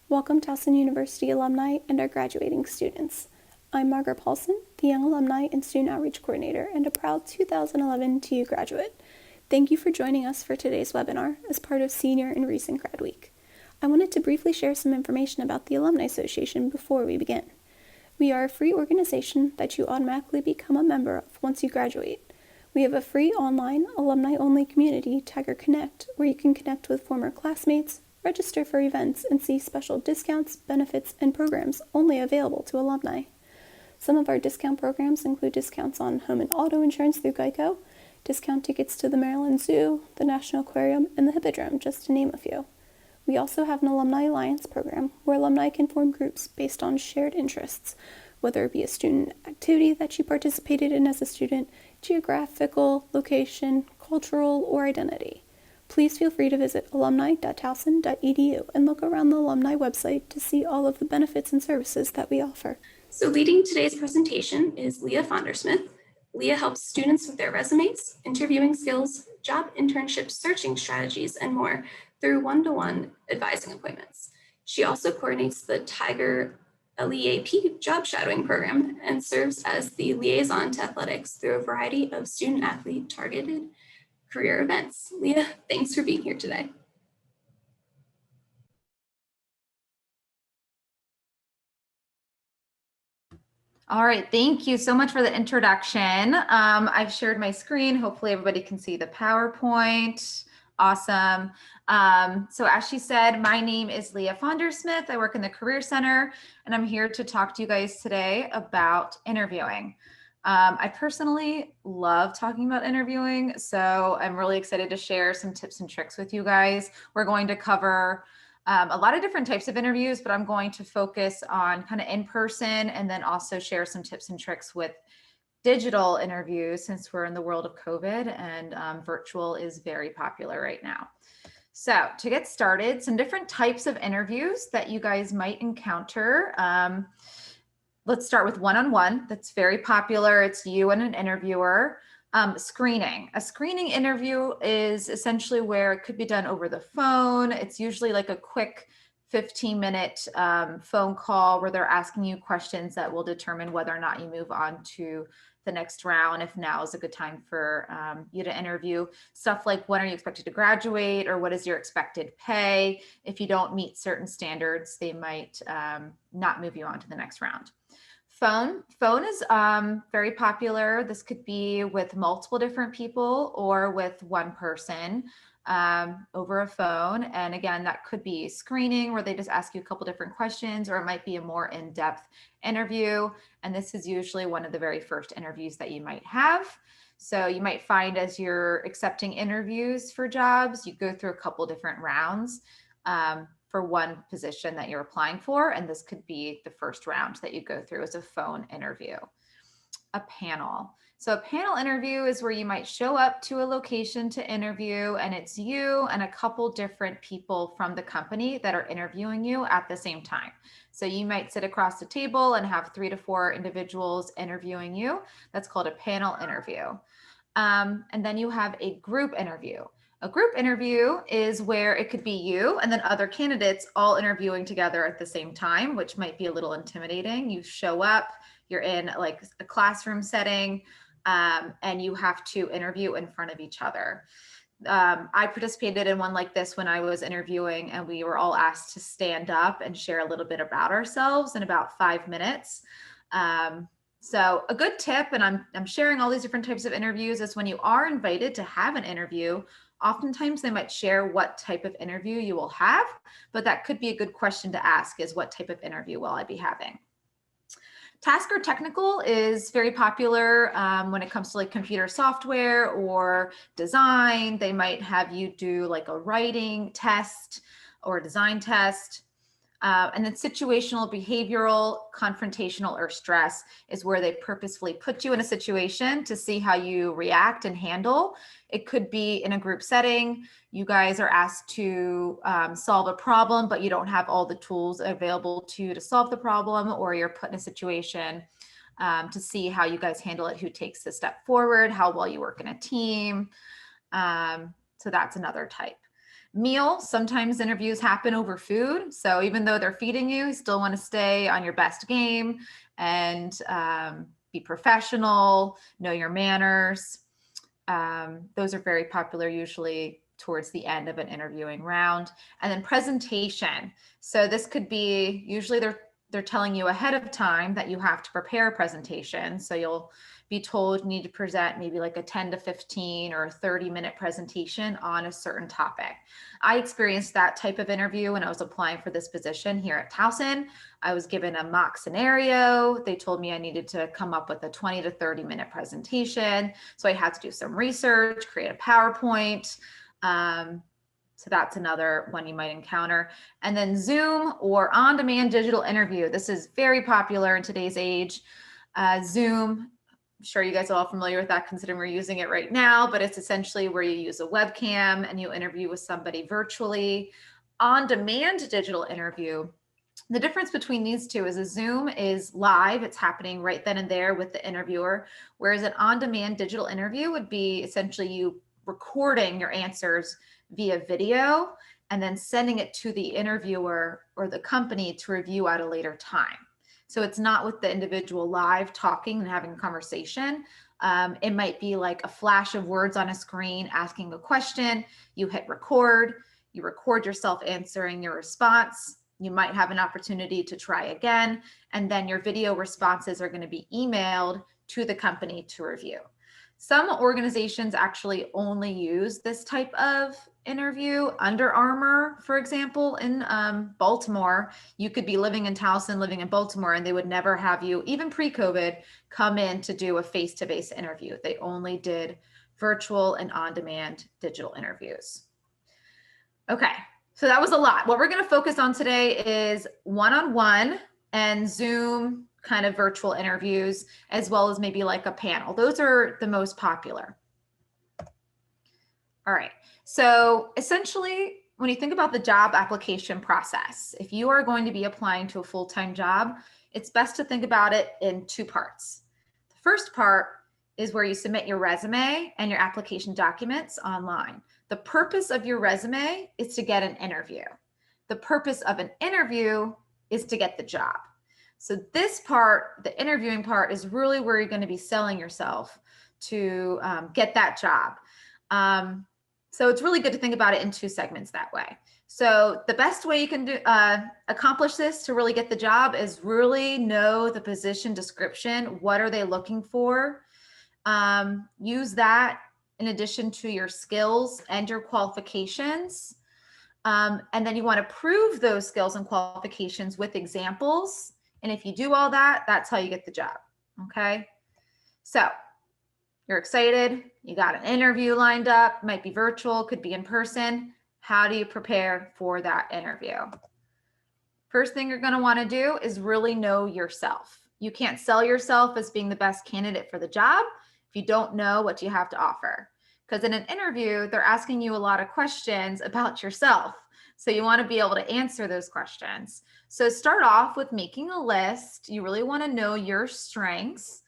Welcome Towson University alumni and our graduating students. I'm Margaret Paulson, the Young Alumni and Student Outreach Coordinator and a proud 2011 TU graduate. Thank you for joining us for today's webinar as part of Senior and Recent Grad Week. I wanted to briefly share some information about the Alumni Association before we begin. We are a free organization that you automatically become a member of once you graduate. We have a free online, alumni-only community, Tiger Connect, where you can connect with former classmates, register for events, and see special discounts, benefits, and programs only available to alumni. Some of our discount programs include discounts on home and auto insurance through Geico, discount tickets to the Maryland Zoo, the National Aquarium, and the Hippodrome, just to name a few. We also have an Alumni Alliance program where alumni can form groups based on shared interests, whether it be a student activity that you participated in as a student, geographical, location, cultural, or identity. Please feel free to visit alumni.towson.edu and look around the alumni website to see all of the benefits and services that we offer. So leading today's presentation is Leah Fondersmith. Leah helps students with their resumes, interviewing skills, job internship searching strategies, and more through one-to-one advising appointments. She also coordinates the Tiger LEAP job shadowing program and serves as the liaison to athletics through a variety of student-athlete targeted career events. Leah, thanks for being here today. All right, thank you so much for the introduction. I've shared my screen. Hopefully everybody can see the PowerPoint. Awesome. So as she said, my name is Leah Fondersmith. I work in the Career Center, and I'm here to talk to you guys today about interviewing. I personally love talking about interviewing, so I'm really excited to share some tips and tricks with you guys. We're going to cover a lot of different types of interviews, but I'm going to focus on kind of in person and then also share some tips and tricks with digital interviews since we're in the world of COVID and virtual is very popular right now. So to get started, some different types of interviews that you guys might encounter. Let's start with one-on-one. That's very popular. It's you and an interviewer. Screening. A screening interview is essentially where it could be done over the phone. It's usually like a quick 15-minute phone call where they're asking you questions that will determine whether or not you move on to the next round, if now is a good time for you to interview. Stuff like when are you expected to graduate, or what is your expected pay? If you don't meet certain standards, they might not move you on to the next round. Phone is very popular. This could be with multiple different people or with one person over a phone. And again, that could be screening where they just ask you a couple different questions, or it might be a more in-depth interview. And this is usually one of the very first interviews that you might have. So you might find as you're accepting interviews for jobs, you go through a couple different rounds. For one position that you're applying for, and this could be the first round that you go through as a phone interview. A panel. So a panel interview is where you might show up to a location to interview, and it's you and a couple different people from the company that are interviewing you at the same time. So you might sit across the table and have 3 to 4 individuals interviewing you. That's called a panel interview. And then you have a group interview. A group interview is where it could be you and then other candidates all interviewing together at the same time, which might be a little intimidating. You show up, you're in like a classroom setting, and you have to interview in front of each other. I participated in one like this when I was interviewing, and we were all asked to stand up and share a little bit about ourselves in about 5 minutes. So a good tip, and I'm sharing all these different types of interviews, is when you are invited to have an interview, oftentimes they might share what type of interview you will have, but that could be a good question to ask is what type of interview will I be having? Task or technical is very popular when it comes to like computer software or design. They might have you do like a writing test or a design test. And then situational, behavioral, confrontational, or stress is where they purposefully put you in a situation to see how you react and handle. It could be in a group setting. You guys are asked to solve a problem, but you don't have all the tools available to solve the problem, or you're put in a situation to see how you guys handle it, who takes the step forward, how well you work in a team. So that's another type. Meal, sometimes interviews happen over food. So even though they're feeding you still want to stay on your best game and be professional, know your manners. Those are very popular usually towards the end of an interviewing round. And then presentation. So this could be, usually they're telling you ahead of time that you have to prepare a presentation. So you'll be told you need to present maybe like a 10 to 15 or a 30-minute presentation on a certain topic. I experienced that type of interview when I was applying for this position here at Towson. I was given a mock scenario. They told me I needed to come up with a 20 to 30-minute presentation. So I had to do some research, create a PowerPoint. So that's another one you might encounter. And then Zoom or on-demand digital interview. This is very popular in today's age. Zoom, I'm sure you guys are all familiar with that considering we're using it right now, but it's essentially where you use a webcam and you interview with somebody virtually. On-demand digital interview. The difference between these two is a Zoom is live. It's happening right then and there with the interviewer, whereas an on-demand digital interview would be essentially you recording your answers via video and then sending it to the interviewer or the company to review at a later time. So it's not with the individual live talking and having a conversation. It might be like a flash of words on a screen asking a question. You hit record, you record yourself answering your response. You might have an opportunity to try again, and then your video responses are going to be emailed to the company to review. Some organizations actually only use this type of interview. Under Armour, for example, in Baltimore, you could be living in Towson, living in Baltimore, and they would never have you, even pre-COVID, come in to do a face-to-face interview. They only did virtual and on-demand digital interviews. Okay, so that was a lot. What we're going to focus on today is one-on-one and Zoom kind of virtual interviews, as well as maybe like a panel. Those are the most popular. All right. So essentially, when you think about the job application process, if you are going to be applying to a full-time job, it's best to think about it in two parts. The first part is where you submit your resume and your application documents online. The purpose of your resume is to get an interview. The purpose of an interview is to get the job. So this part, the interviewing part, is really where you're going to be selling yourself to get that job. So it's really good to think about it in two segments that way. So the best way you can do accomplish this to really get the job is really know the position description. What are they looking for? Use that in addition to your skills and your qualifications. And then you want to prove those skills and qualifications with examples. And if you do all that, that's how you get the job. Okay. So you're excited. You got an interview lined up, might be virtual, could be in person. How do you prepare for that interview? First thing you're going to want to do is really know yourself. You can't sell yourself as being the best candidate for the job if you don't know what you have to offer. Because in an interview, they're asking you a lot of questions about yourself. So you want to be able to answer those questions. So start off with making a list. You really want to know your strengths.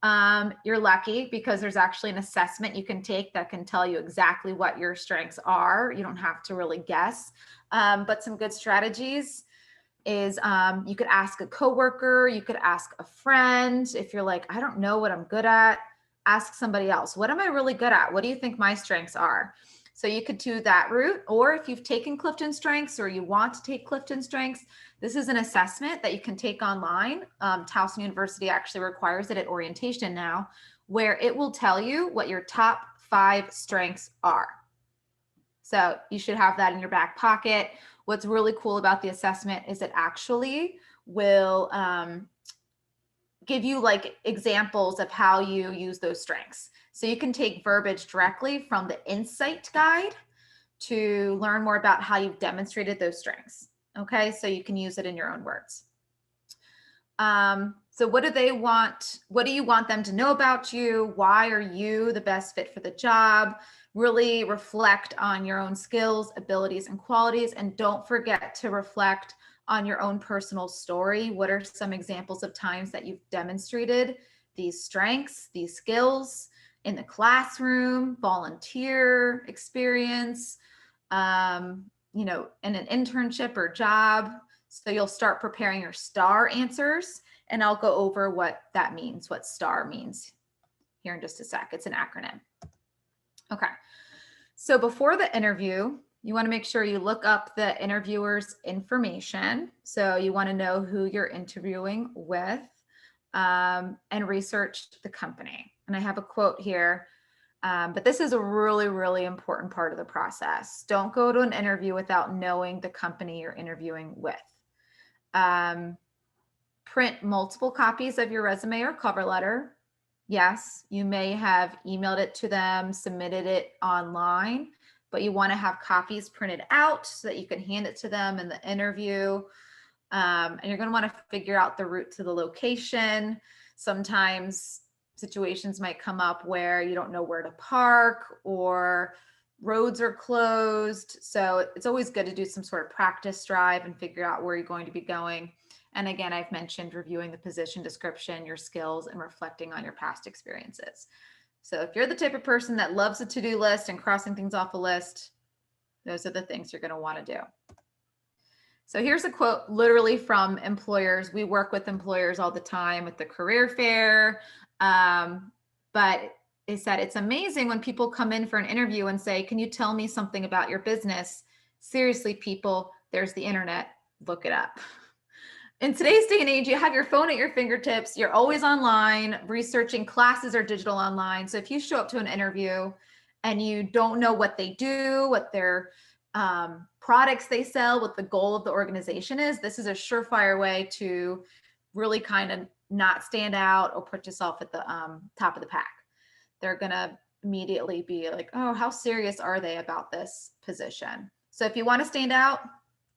You're lucky because there's actually an assessment you can take that can tell you exactly what your strengths are. You don't have to really guess. But some good strategies is you could ask a coworker, you could ask a friend. If you're like, I don't know what I'm good at, ask somebody else. What am I really good at? What do you think my strengths are? So you could do that route, or if you've taken Clifton Strengths or you want to take Clifton Strengths, this is an assessment that you can take online. Towson University actually requires it at orientation now, where it will tell you what your top 5 strengths are. So you should have that in your back pocket. What's really cool about the assessment is it actually will give you like examples of how you use those strengths. So you can take verbiage directly from the Insight Guide to learn more about how you've demonstrated those strengths. Okay, so you can use it in your own words. So what do they want? What do you want them to know about you? Why are you the best fit for the job? Really reflect on your own skills, abilities, and qualities. And don't forget to reflect on your own personal story. What are some examples of times that you've demonstrated these strengths, these skills in the classroom, volunteer experience, you know, in an internship or job. So you'll start preparing your STAR answers, and I'll go over what that means, what STAR means here in just a sec. It's an acronym. Okay. So before the interview, you want to make sure you look up the interviewer's information. So you want to know who you're interviewing with, and research the company. And I have a quote here, but this is a really, really important part of the process. Don't go to an interview without knowing the company you're interviewing with. Print multiple copies of your resume or cover letter. Yes, you may have emailed it to them, submitted it online, but you want to have copies printed out so that you can hand it to them in the interview. And you're going to want to figure out the route to the location. Sometimes situations might come up where you don't know where to park or roads are closed. So it's always good to do some sort of practice drive and figure out where you're going to be going. And again, I've mentioned reviewing the position description, your skills, and reflecting on your past experiences. So if you're the type of person that loves a to-do list and crossing things off a list, those are the things you're going to want to do. So here's a quote literally from employers. We work with employers all the time with the career fair. But it said, it's amazing when people come in for an interview and say, can you tell me something about your business? Seriously, people, there's the internet. Look it up. In today's day and age, you have your phone at your fingertips. You're always online, researching. Classes are digital online. So if you show up to an interview and you don't know what they do, what their products they sell, what the goal of the organization is, this is a surefire way to really kind of not stand out or put yourself at the top of the pack. They're going to immediately be like, oh, how serious are they about this position? So if you want to stand out,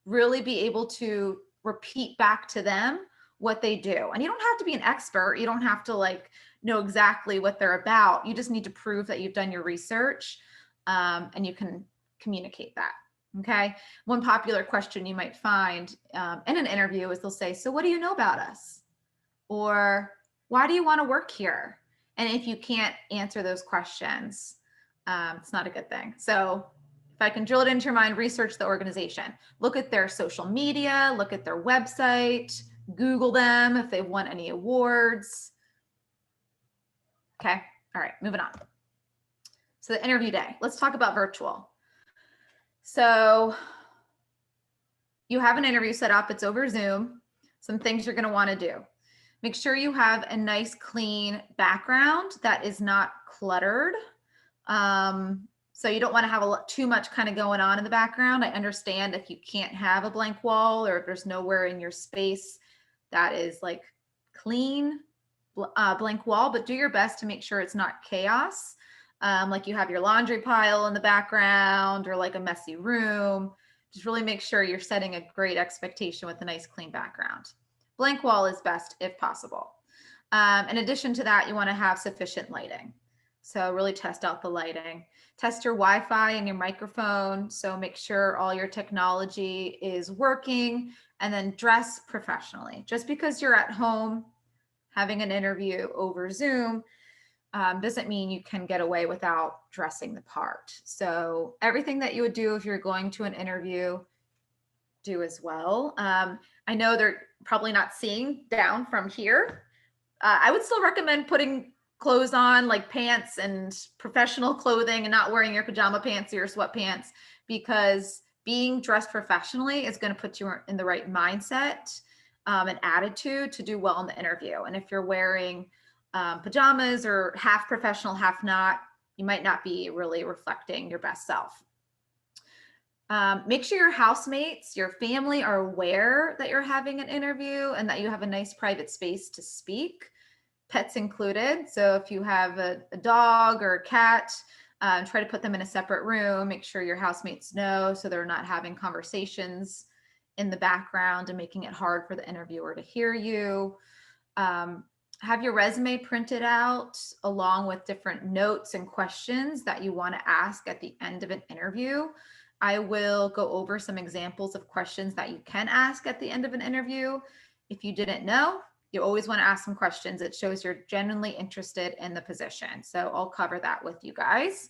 really be able to repeat back to them what they do. And you don't have to be an expert. You don't have to like know exactly what they're about. You just need to prove that you've done your research, and you can communicate that. Okay. One popular question you might find in an interview is they'll say, so what do you know about us? Or why do you want to work here? And if you can't answer those questions, it's not a good thing. So if I can drill it into your mind, research the organization. Look at their social media, look at their website, Google them if they've won any awards. Okay, all right, moving on. So the interview day, let's talk about virtual. So you have an interview set up, it's over Zoom. Some things you're gonna wanna do. Make sure you have a nice clean background that is not cluttered. So you don't want to have too much kind of going on in the background. I understand if you can't have a blank wall or if there's nowhere in your space that is like clean blank wall, but do your best to make sure it's not chaos. Like you have your laundry pile in the background or like a messy room. Just really make sure you're setting a great expectation with a nice clean background. Blank wall is best if possible. In addition to that, you want to have sufficient lighting. So really test out the lighting. Test your Wi-Fi and your microphone. So make sure all your technology is working, and then dress professionally. Just because you're at home having an interview over Zoom doesn't mean you can get away without dressing the part. So everything that you would do if you're going to an interview, do as well. I know they're probably not seeing down from here. I would still recommend putting clothes on like pants and professional clothing and not wearing your pajama pants or your sweatpants, because being dressed professionally is going to put you in the right mindset and attitude to do well in the interview. And if you're wearing pajamas or half professional, half not, you might not be really reflecting your best self. Make sure your housemates, your family are aware that you're having an interview and that you have a nice private space to speak, pets included. So if you have a dog or a cat, try to put them in a separate room. Make sure your housemates know so they're not having conversations in the background and making it hard for the interviewer to hear you. Have your resume printed out along with different notes and questions that you want to ask at the end of an interview. I will go over some examples of questions that you can ask at the end of an interview. If you didn't know, you always want to ask some questions. It shows you're genuinely interested in the position. So I'll cover that with you guys.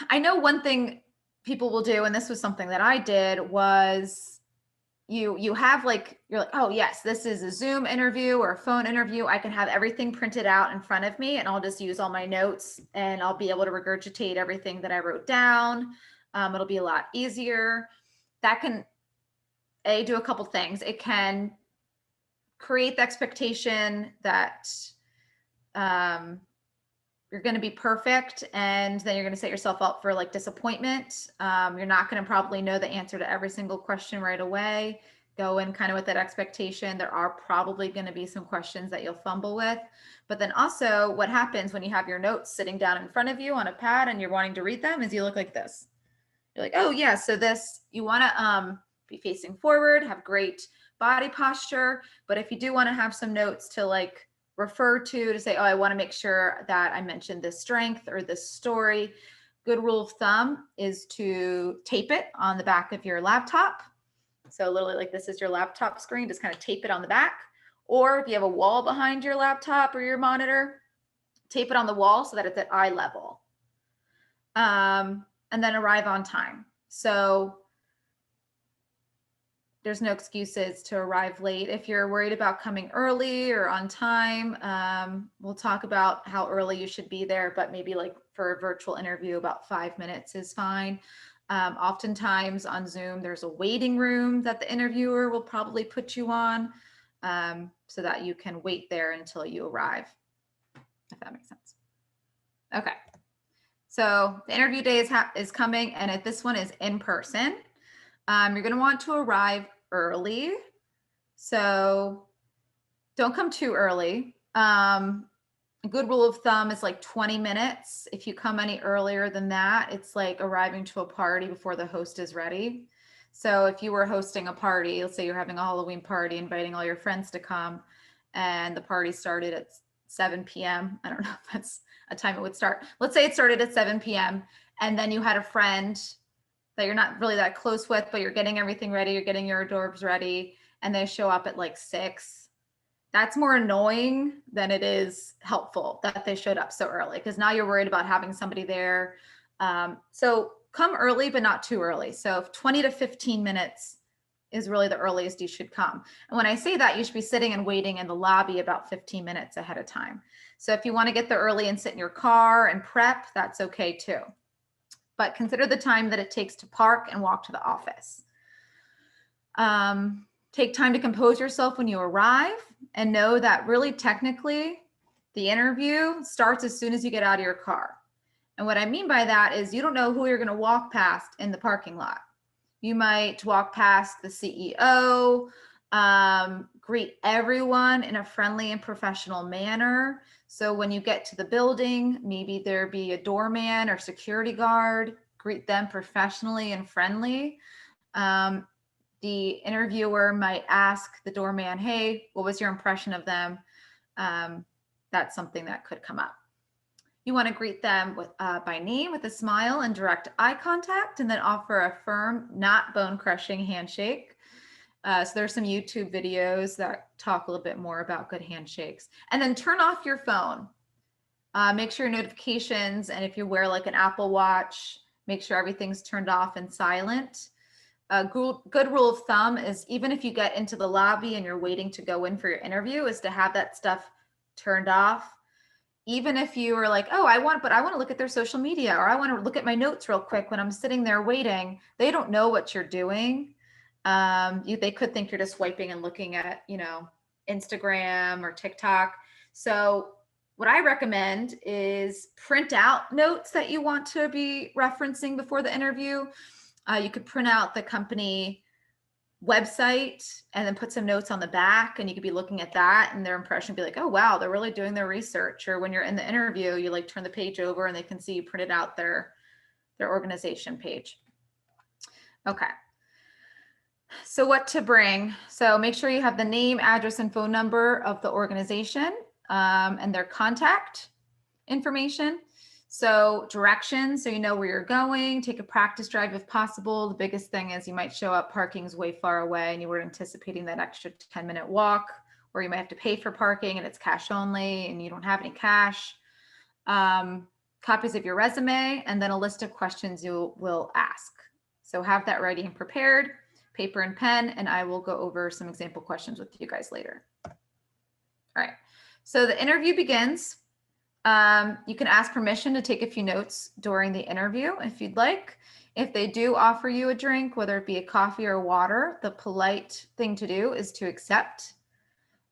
I know one thing people will do, and this was something that I did, was you have like, you're like, oh yes, this is a Zoom interview or a phone interview. I can have everything printed out in front of me and I'll just use all my notes and I'll be able to regurgitate everything that I wrote down. It'll be a lot easier. That can do a couple things. It can create the expectation that you're going to be perfect, and then you're going to set yourself up for like disappointment. You're not going to probably know the answer to every single question right away. Go in kind of with that expectation. There are probably going to be some questions that you'll fumble with. But then also what happens when you have your notes sitting down in front of you on a pad and you're wanting to read them is you look like this. You're like, oh yeah, so this, you want to be facing forward, have great body posture. But if you do want to have some notes to like refer to say, oh, I want to make sure that I mentioned this strength or this story, good rule of thumb is to tape it on the back of your laptop. So literally like this is your laptop screen, just kind of tape it on the back. Or if you have a wall behind your laptop or your monitor, tape it on the wall so that it's at eye level. And then arrive on time. So there's no excuses to arrive late. If you're worried about coming early or on time, we'll talk about how early you should be there, but maybe like for a virtual interview, about 5 minutes is fine. Oftentimes on Zoom, there's a waiting room that the interviewer will probably put you on so that you can wait there until you arrive, if that makes sense. Okay. So the interview day is coming, and if this one is in person. You're going to want to arrive early. So don't come too early. A good rule of thumb is like 20 minutes. If you come any earlier than that, it's like arriving to a party before the host is ready. So if you were hosting a party, let's say you're having a Halloween party, inviting all your friends to come, and the party started at 7 p.m. I don't know if that's a time it would start. Let's say it started at 7 p.m. and then you had a friend that you're not really that close with, but you're getting everything ready, you're getting your hors d'oeuvres ready, and they show up at like 6. That's more annoying than it is helpful that they showed up so early, because now you're worried about having somebody there. So come early, but not too early. So 20 to 15 minutes is really the earliest you should come. And when I say that, you should be sitting and waiting in the lobby about 15 minutes ahead of time. So if you want to get there early and sit in your car and prep, that's okay too. But consider the time that it takes to park and walk to the office. Take time to compose yourself when you arrive, and know that really technically the interview starts as soon as you get out of your car. And what I mean by that is you don't know who you're going to walk past in the parking lot. You might walk past the CEO, greet everyone in a friendly and professional manner. So when you get to the building, maybe there be a doorman or security guard, greet them professionally and friendly. The interviewer might ask the doorman, hey, what was your impression of them? That's something that could come up. You want to greet them with, by name with a smile and direct eye contact, and then offer a firm, not bone-crushing handshake. So there's some YouTube videos that talk a little bit more about good handshakes. And then turn off your phone. Make sure your notifications, and if you wear like an Apple Watch, make sure everything's turned off and silent. A good rule of thumb is even if you get into the lobby and you're waiting to go in for your interview, is to have that stuff turned off. Even if you are like, oh, I want to look at their social media, or I want to look at my notes real quick when I'm sitting there waiting, they don't know what you're doing. They could think you're just swiping and looking at, Instagram or TikTok. So what I recommend is print out notes that you want to be referencing before the interview. You could print out the company website and then put some notes on the back, and you could be looking at that, and their impression would be like, oh wow, they're really doing their research. Or when you're in the interview, you like turn the page over and they can see you printed out their organization page. Okay. So what to bring? So make sure you have the name, address, and phone number of the organization, and their contact information. So directions, so you know where you're going. Take a practice drive if possible. The biggest thing is you might show up, parking's way far away, and you were anticipating that extra 10-minute walk, or you might have to pay for parking and it's cash only and you don't have any cash. copies of your resume, and then a list of questions you will ask. So have that ready and prepared, paper and pen, and I will go over some example questions with you guys later. All right, so the interview begins. You can ask permission to take a few notes during the interview if you'd like. If they do offer you a drink, whether it be a coffee or water, the polite thing to do is to accept.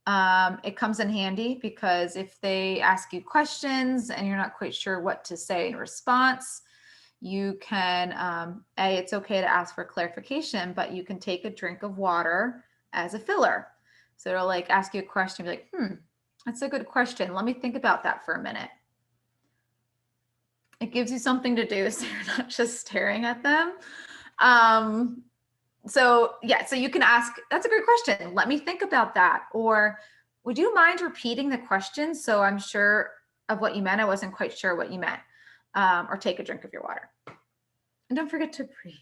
It comes in handy because if they ask you questions and you're not quite sure what to say in response, you can, it's okay to ask for clarification, but you can take a drink of water as a filler. So it'll like ask you a question, be like, that's a good question. Let me think about that for a minute. It gives you something to do so you're not just staring at them. So you can ask, that's a great question. Let me think about that. Or would you mind repeating the question so I'm sure of what you meant? I wasn't quite sure what you meant. Or take a drink of your water. And don't forget to breathe.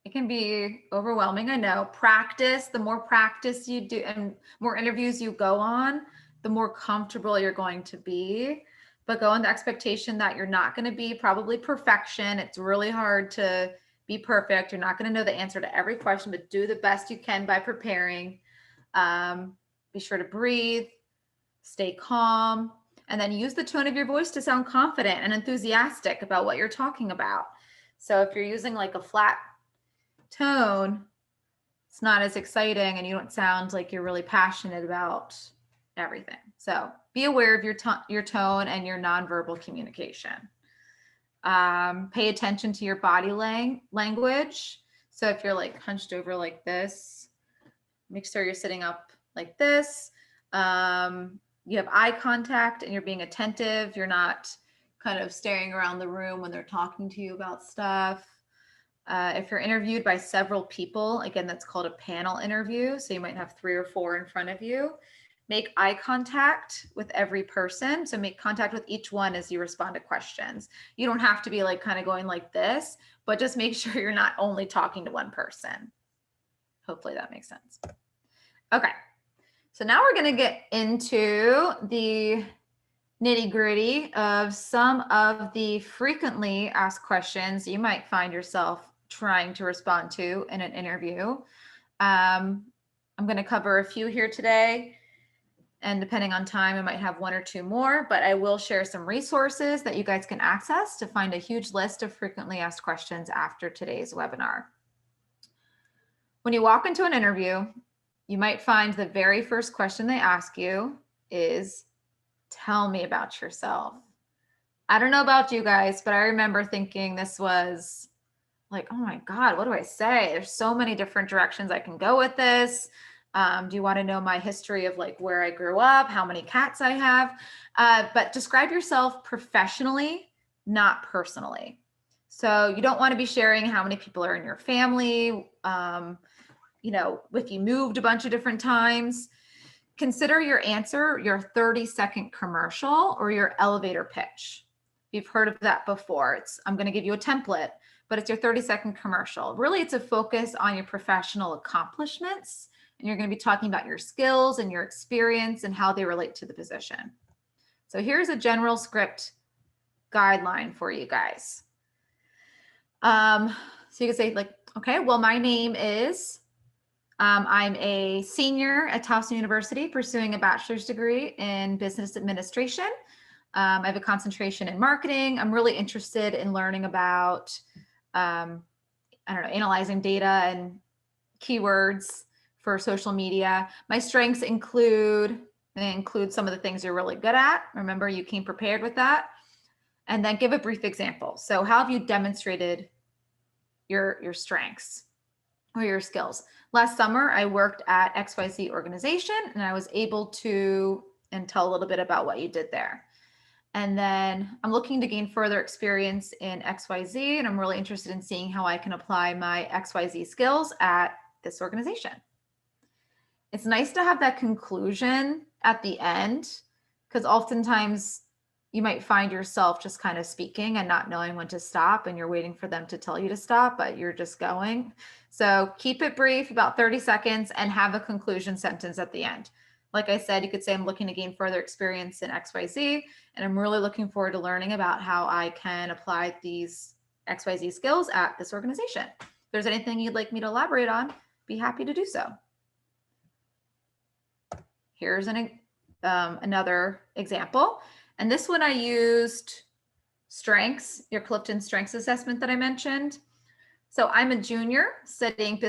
It can be overwhelming, I know. Practice, the more practice you do and more interviews you go on, the more comfortable you're going to be. But go on the expectation that you're not going to be probably perfection. It's really hard to be perfect. You're not going to know the answer to every question, but do the best you can by preparing. Be sure to breathe, stay calm, and then use the tone of your voice to sound confident and enthusiastic about what you're talking about. So if you're using like a flat tone, it's not as exciting and you don't sound like you're really passionate about everything. So be aware of your tone and your nonverbal communication. Pay attention to your body language. So if you're like hunched over like this, make sure you're sitting up like this. You have eye contact and you're being attentive. You're not kind of staring around the room when they're talking to you about stuff. If you're interviewed by several people, again, that's called a panel interview. So you might have 3 or 4 in front of you. Make eye contact with every person. So make contact with each one as you respond to questions. You don't have to be like kind of going like this, but just make sure you're not only talking to one person. Hopefully that makes sense. Okay. So now we're going to get into the nitty-gritty of some of the frequently asked questions you might find yourself trying to respond to in an interview. I'm going to cover a few here today. And depending on time, I might have 1 or 2 more, but I will share some resources that you guys can access to find a huge list of frequently asked questions after today's webinar. When you walk into an interview, you might find the very first question they ask you is, tell me about yourself. I don't know about you guys, but I remember thinking this was like, oh my God, what do I say? There's so many different directions I can go with this. Do you want to know my history of like where I grew up, how many cats I have? But describe yourself professionally, not personally. So you don't want to be sharing how many people are in your family, if you moved a bunch of different times. Consider your answer your 30-second commercial or your elevator pitch. You've heard of that before. I'm going to give you a template, but it's your 30-second commercial. Really, it's a focus on your professional accomplishments. And you're going to be talking about your skills and your experience and how they relate to the position. So here's a general script guideline for you guys. So you can say like, okay, well, my name is, I'm a senior at Towson University pursuing a bachelor's degree in business administration. I have a concentration in marketing. I'm really interested in learning about, analyzing data and keywords for social media. My strengths include some of the things you're really good at. Remember, you came prepared with that. And then give a brief example. So how have you demonstrated your strengths or your skills? Last summer, I worked at XYZ organization and I was able to tell a little bit about what you did there. And then I'm looking to gain further experience in XYZ, and I'm really interested in seeing how I can apply my XYZ skills at this organization. It's nice to have that conclusion at the end, because oftentimes you might find yourself just kind of speaking and not knowing when to stop, and you're waiting for them to tell you to stop, but you're just going. So keep it brief, about 30 seconds, and have a conclusion sentence at the end. Like I said, you could say I'm looking to gain further experience in XYZ, and I'm really looking forward to learning about how I can apply these XYZ skills at this organization. If there's anything you'd like me to elaborate on, be happy to do so. Here's another example. And this one I used strengths, your Clifton Strengths Assessment that I mentioned. So I'm a junior studying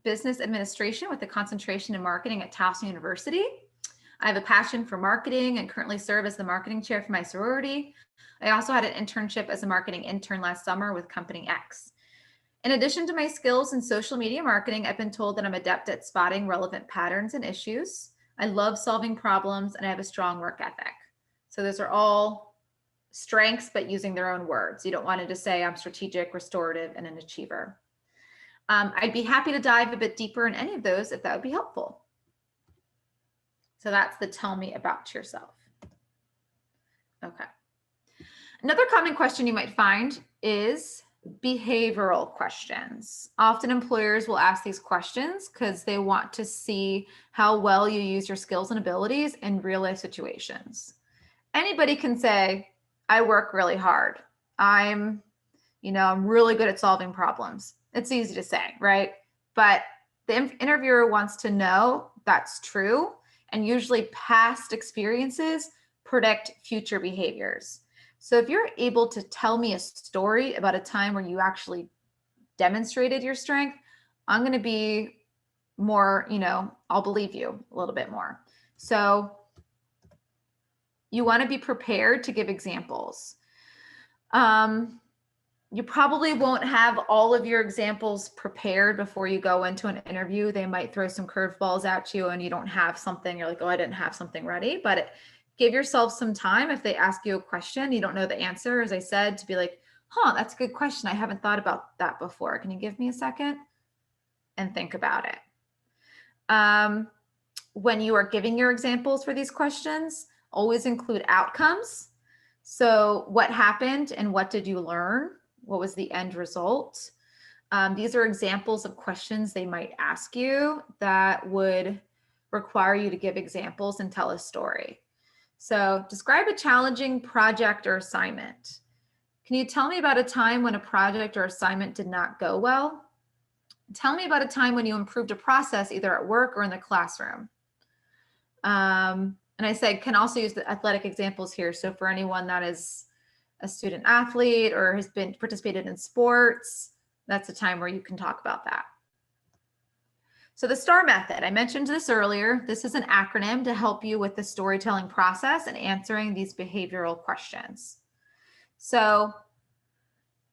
business administration with a concentration in marketing at Towson University. I have a passion for marketing and currently serve as the marketing chair for my sorority. I also had an internship as a marketing intern last summer with Company X. In addition to my skills in social media marketing, I've been told that I'm adept at spotting relevant patterns and issues. I love solving problems and I have a strong work ethic. So those are all strengths, but using their own words. You don't want to just say I'm strategic, restorative, and an achiever. I'd be happy to dive a bit deeper in any of those if that would be helpful. So that's the tell me about yourself. Okay. Another common question you might find is behavioral questions. Often employers will ask these questions because they want to see how well you use your skills and abilities in real life situations. Anybody can say, I work really hard. I'm really good at solving problems. It's easy to say, right? But the interviewer wants to know that's true. And usually past experiences predict future behaviors. So if you're able to tell me a story about a time where you actually demonstrated your strength, I'm going to be more, I'll believe you a little bit more. So you want to be prepared to give examples. You probably won't have all of your examples prepared before you go into an interview. They might throw some curveballs at you and you don't have something. You're like, oh, I didn't have something ready. But give yourself some time. If they ask you a question, you don't know the answer, as I said, to be like, that's a good question. I haven't thought about that before. Can you give me a second? And think about it. When you are giving your examples for these questions, always include outcomes. So what happened and what did you learn? What was the end result? These are examples of questions they might ask you that would require you to give examples and tell a story. So describe a challenging project or assignment. Can you tell me about a time when a project or assignment did not go well? Tell me about a time when you improved a process either at work or in the classroom. And I said, can also use the athletic examples here. So for anyone that is a student athlete or has been participated in sports, that's a time where you can talk about that. So the STAR method, I mentioned this earlier. This is an acronym to help you with the storytelling process and answering these behavioral questions. So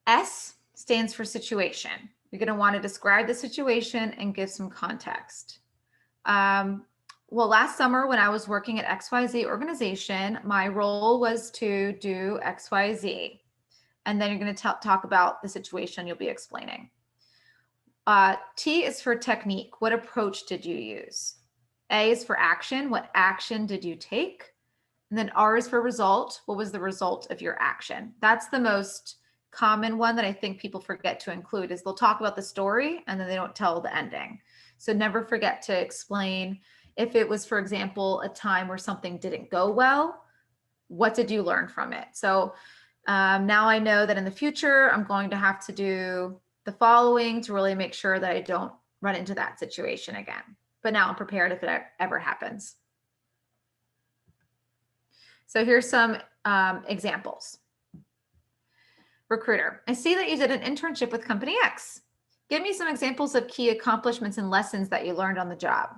S stands for situation. You're going to want to describe the situation and give some context. Well, last summer when I was working at XYZ organization, my role was to do XYZ. And then you're going to talk about the situation you'll be explaining. T is for technique. What approach did you use? A is for action. What action did you take? And then R is for result. What was the result of your action? That's the most common one that I think people forget to include is they'll talk about the story and then they don't tell the ending. So never forget to explain if it was, for example, a time where something didn't go well, what did you learn from it? So now I know that in the future, I'm going to have to do the following to really make sure that I don't run into that situation again. But now I'm prepared if it ever happens. So here's some examples. Recruiter, I see that you did an internship with Company X. Give me some examples of key accomplishments and lessons that you learned on the job.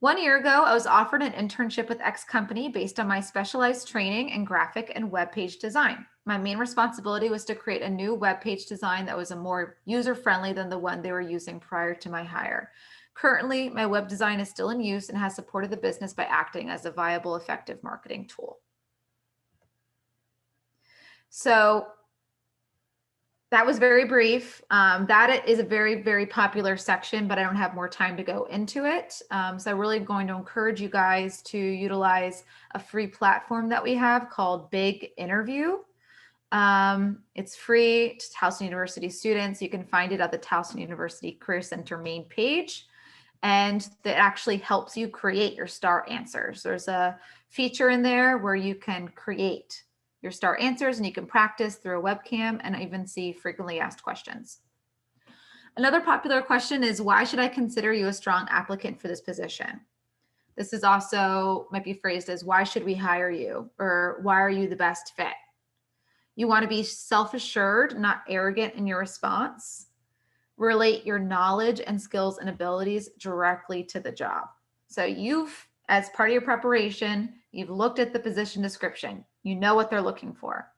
1 year ago, I was offered an internship with X company based on my specialized training in graphic and web page design. My main responsibility was to create a new web page design that was more user-friendly than the one they were using prior to my hire. Currently, my web design is still in use and has supported the business by acting as a viable, effective marketing tool. So that was very brief. That is a very, very popular section, but I don't have more time to go into it. So I'm really going to encourage you guys to utilize a free platform that we have called Big Interview. It's free to Towson University students. You can find it at the Towson University Career Center main page. and that actually helps you create your STAR answers. There's a feature in there where you can create your STAR answers and you can practice through a webcam and even see frequently asked questions. Another popular question is, why should I consider you a strong applicant for this position? This is also might be phrased as, why should we hire you? Or why are you the best fit? You want to be self-assured, not arrogant in your response. Relate your knowledge and skills and abilities directly to the job. So you've, as part of your preparation, you've looked at the position description. You know what they're looking for.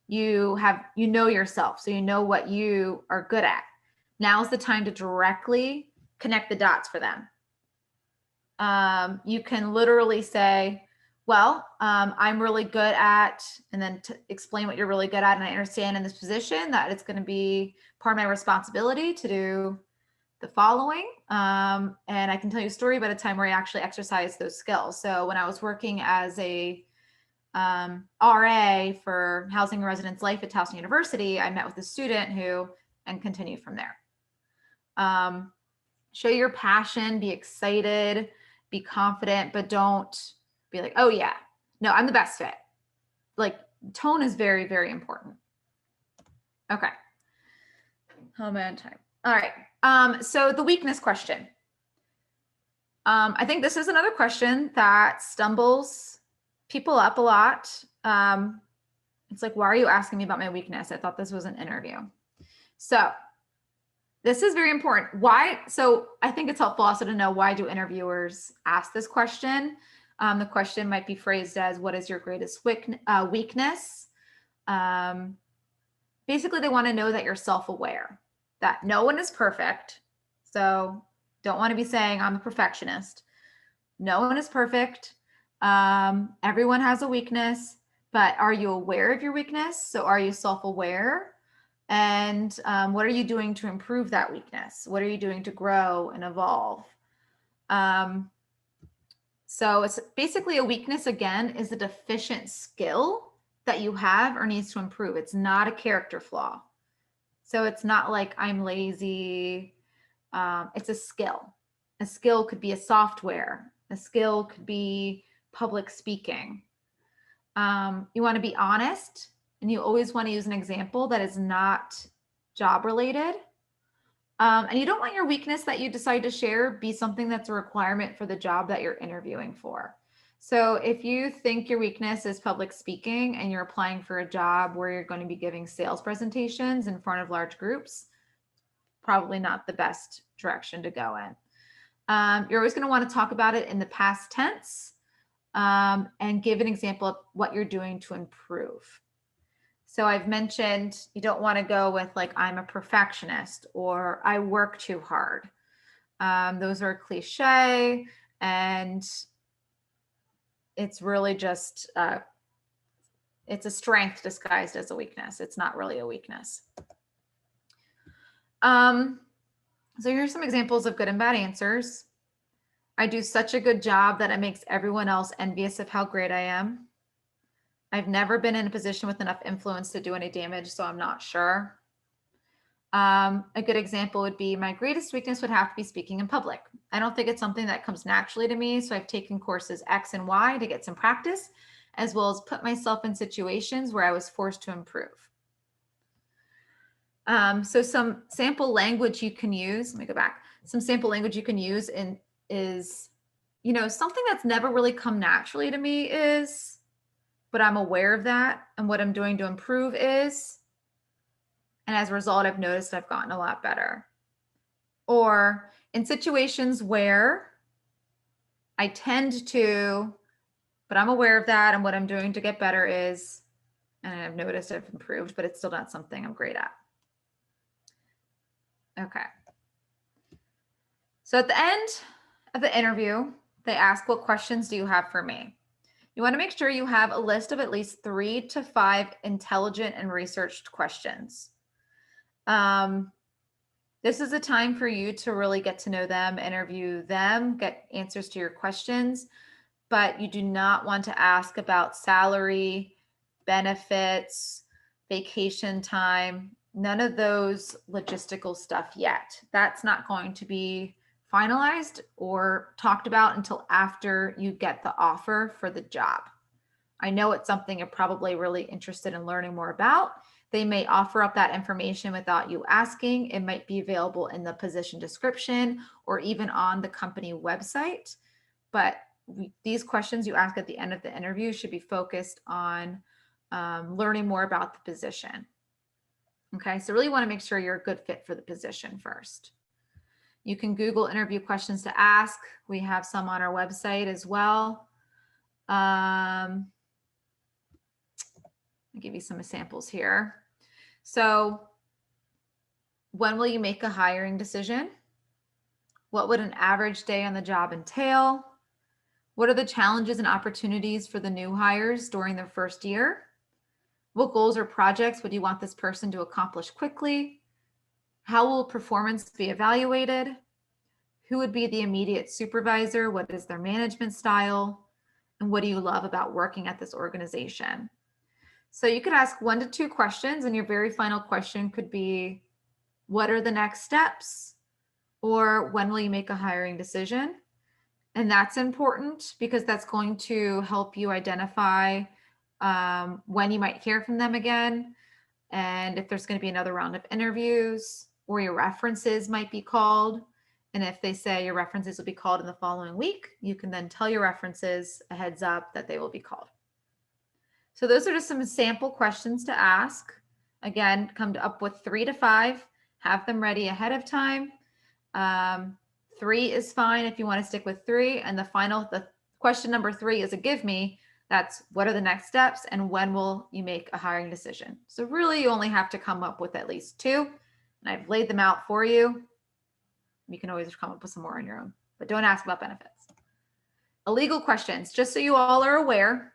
You know yourself, so you know what you are good at. Now's the time to directly connect the dots for them. You can literally say, well, I'm really good at, and then to explain what you're really good at. And I understand in this position that it's going to be part of my responsibility to do the following. And I can tell you a story about a time where I actually exercised those skills. So when I was working as a RA for Housing and Residence Life at Towson University, I met with a student who, and continued from there. Show your passion, be excited, be confident, but don't be like, oh yeah, no, I'm the best fit. Like, tone is very, very important. Okay. How am I on time? All right. So the weakness question. I think this is another question that stumbles people up a lot. It's like, why are you asking me about my weakness? I thought this was an interview. So this is very important. Why? So I think it's helpful also to know, why do interviewers ask this question? The question might be phrased as, what is your greatest weakness? Basically, they want to know that you're self-aware, that no one is perfect. So don't want to be saying I'm a perfectionist. No one is perfect. Everyone has a weakness, but are you aware of your weakness? So are you self-aware? And what are you doing to improve that weakness? What are you doing to grow and evolve? So it's basically, a weakness, again, is a deficient skill that you have or needs to improve. It's not a character flaw. So it's not like I'm lazy. It's a skill. A skill could be a software. A skill could be public speaking. You want to be honest, and you always want to use an example that is not job related. And you don't want your weakness that you decide to share be something that's a requirement for the job that you're interviewing for. So if you think your weakness is public speaking and you're applying for a job where you're going to be giving sales presentations in front of large groups, probably not the best direction to go in. You're always going to want to talk about it in the past tense, and give an example of what you're doing to improve. So I've mentioned you don't want to go with like, I'm a perfectionist or I work too hard. Those are cliche, and it's really just, it's a strength disguised as a weakness. It's not really a weakness. So here's some examples of good and bad answers. I do such a good job that it makes everyone else envious of how great I am. I've never been in a position with enough influence to do any damage, so I'm not sure. A good example would be, my greatest weakness would have to be speaking in public. I don't think it's something that comes naturally to me, so I've taken courses X and Y to get some practice, as well as put myself in situations where I was forced to improve. So some sample language you can use, let me go back. Some sample language you can use is, something that's never really come naturally to me is, but I'm aware of that, and what I'm doing to improve is, and as a result, I've noticed I've gotten a lot better. Or in situations where I tend to, but I'm aware of that, and what I'm doing to get better is, and I've noticed I've improved, but it's still not something I'm great at. Okay. So at the end of the interview, they ask, what questions do you have for me? You want to make sure you have a list of at least 3 to 5 intelligent and researched questions. This is a time for you to really get to know them, interview them, get answers to your questions, but you do not want to ask about salary, benefits, vacation time, none of those logistical stuff yet. That's not going to be finalized or talked about until after you get the offer for the job. I know it's something you're probably really interested in learning more about. They may offer up that information without you asking. It might be available in the position description or even on the company website. But these questions you ask at the end of the interview should be focused on learning more about the position. Okay, so really want to make sure you're a good fit for the position first. You can Google interview questions to ask. We have some on our website as well. I'll give you some samples here. So, when will you make a hiring decision? What would an average day on the job entail? What are the challenges and opportunities for the new hires during their first year? What goals or projects would you want this person to accomplish quickly? How will performance be evaluated? Who would be the immediate supervisor? What is their management style? And what do you love about working at this organization? So you could ask 1 to 2 questions, and your very final question could be, what are the next steps? Or when will you make a hiring decision? And that's important because that's going to help you identify when you might hear from them again, and if there's going to be another round of interviews, or your references might be called. And if they say your references will be called in the following week, you can then tell your references a heads up that they will be called. So those are just some sample questions to ask. Again, come up with 3 to 5, have them ready ahead of time. 3 is fine if you want to stick with 3. And the question number 3 is a give me. That's what are the next steps and when will you make a hiring decision? So really you only have to come up with at least 2. And I've laid them out for you. You can always come up with some more on your own, but don't ask about benefits. Illegal questions, just so you all are aware.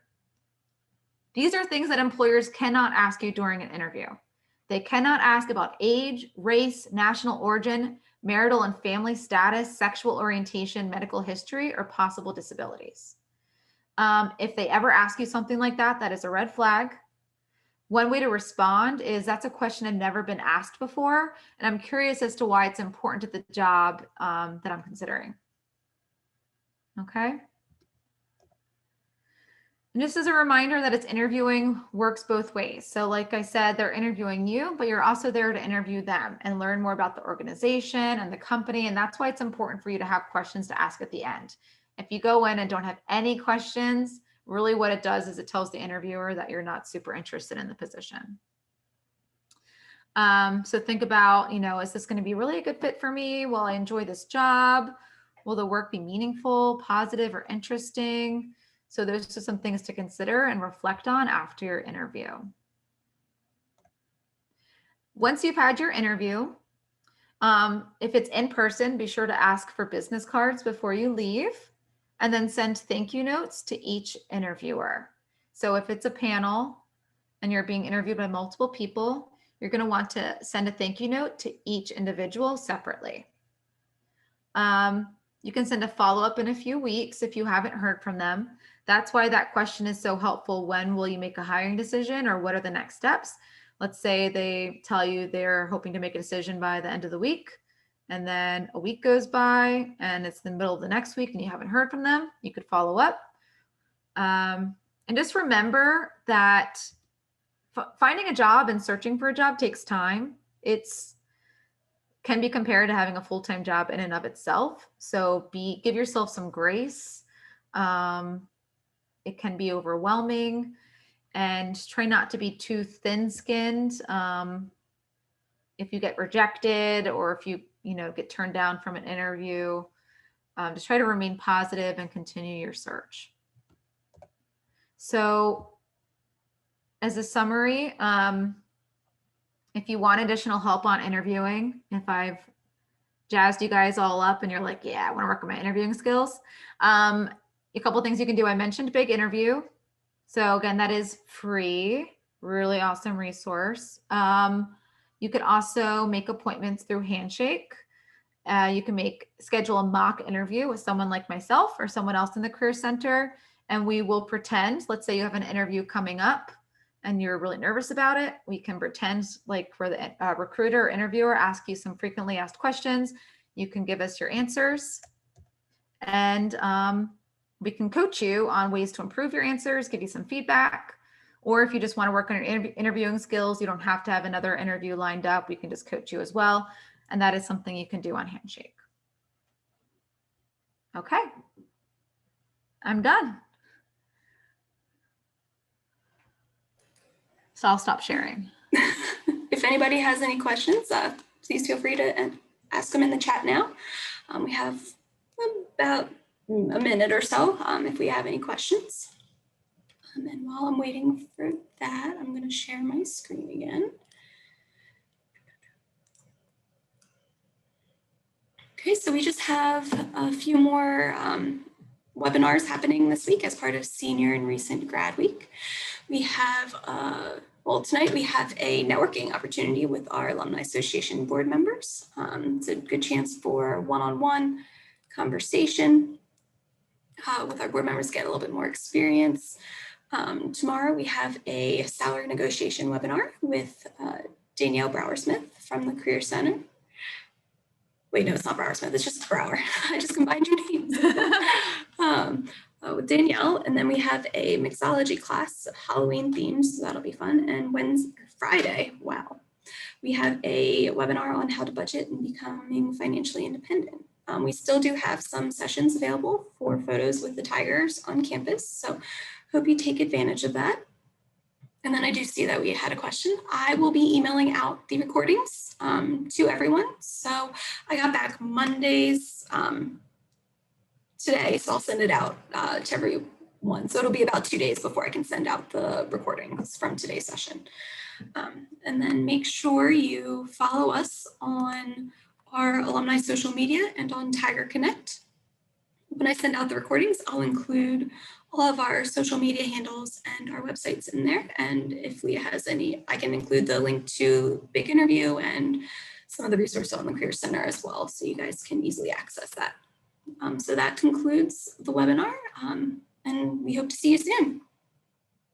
These are things that employers cannot ask you during an interview. They cannot ask about age, race, national origin, marital and family status, sexual orientation, medical history, or possible disabilities. If they ever ask you something like that, that is a red flag. One way to respond is that's a question I've never been asked before, and I'm curious as to why it's important to the job that I'm considering. Okay. And just as a reminder that it's interviewing works both ways. So like I said, they're interviewing you, but you're also there to interview them and learn more about the organization and the company. And that's why it's important for you to have questions to ask at the end. If you go in and don't have any questions, really what it does is it tells the interviewer that you're not super interested in the position. So think about, is this going to be really a good fit for me? Will I enjoy this job? Will the work be meaningful, positive, or interesting? So those are some things to consider and reflect on after your interview. Once you've had your interview, if it's in person, be sure to ask for business cards before you leave, and then send thank you notes to each interviewer. So if it's a panel and you're being interviewed by multiple people, you're going to want to send a thank you note to each individual separately. You can send a follow-up in a few weeks if you haven't heard from them. That's why that question is so helpful. When will you make a hiring decision, or what are the next steps? Let's say they tell you they're hoping to make a decision by the end of the week, and then a week goes by and it's the middle of the next week and you haven't heard from them. You could follow up. And just remember that finding a job and searching for a job takes time. Can be compared to having a full-time job in and of itself. So give yourself some grace. It can be overwhelming, and try not to be too thin-skinned. If you get rejected, or if you get turned down from an interview, just try to remain positive and continue your search. So as a summary, if you want additional help on interviewing, if I've jazzed you guys all up and you're like, yeah, I want to work on my interviewing skills, a couple things you can do. I mentioned Big Interview. So again, that is free, really awesome resource. You could also make appointments through Handshake. You can schedule a mock interview with someone like myself or someone else in the Career Center, and we will pretend, let's say you have an interview coming up and you're really nervous about it. We can pretend like for the recruiter or interviewer, ask you some frequently asked questions. You can give us your answers, and we can coach you on ways to improve your answers, give you some feedback. Or if you just want to work on your interviewing skills, you don't have to have another interview lined up. We can just coach you as well. And that is something you can do on Handshake. Okay, I'm done. So I'll stop sharing. If anybody has any questions, please feel free to ask them in the chat now. We have about a minute or so if we have any questions. And then while I'm waiting for that, I'm going to share my screen again. Okay, so we just have a few more webinars happening this week as part of Senior and Recent Grad Week. We have, well, tonight we have a networking opportunity with our Alumni Association board members. It's a good chance for one-on-one conversation with our board members, get a little bit more experience. Tomorrow we have a salary negotiation webinar with Danielle Brower-Smith from the Career Center. Wait, no, it's not Brower-Smith, it's just Brower. I just combined your names. With Danielle, and then we have a mixology class, Halloween themed, so that'll be fun. And Friday, wow, we have a webinar on how to budget and becoming financially independent. We still do have some sessions available for photos with the Tigers on campus, so hope you take advantage of that. And then I do see that we had a question. I will be emailing out the recordings to everyone. So I got back Mondays today, so I'll send it out to everyone. So it'll be about 2 days before I can send out the recordings from today's session. And then make sure you follow us on our alumni social media and on Tiger Connect. When I send out the recordings, I'll include all of our social media handles and our websites in there. And if Leah has any, I can include the link to Big Interview and some of the resources on the Career Center as well, so you guys can easily access that. So that concludes the webinar, and we hope to see you soon.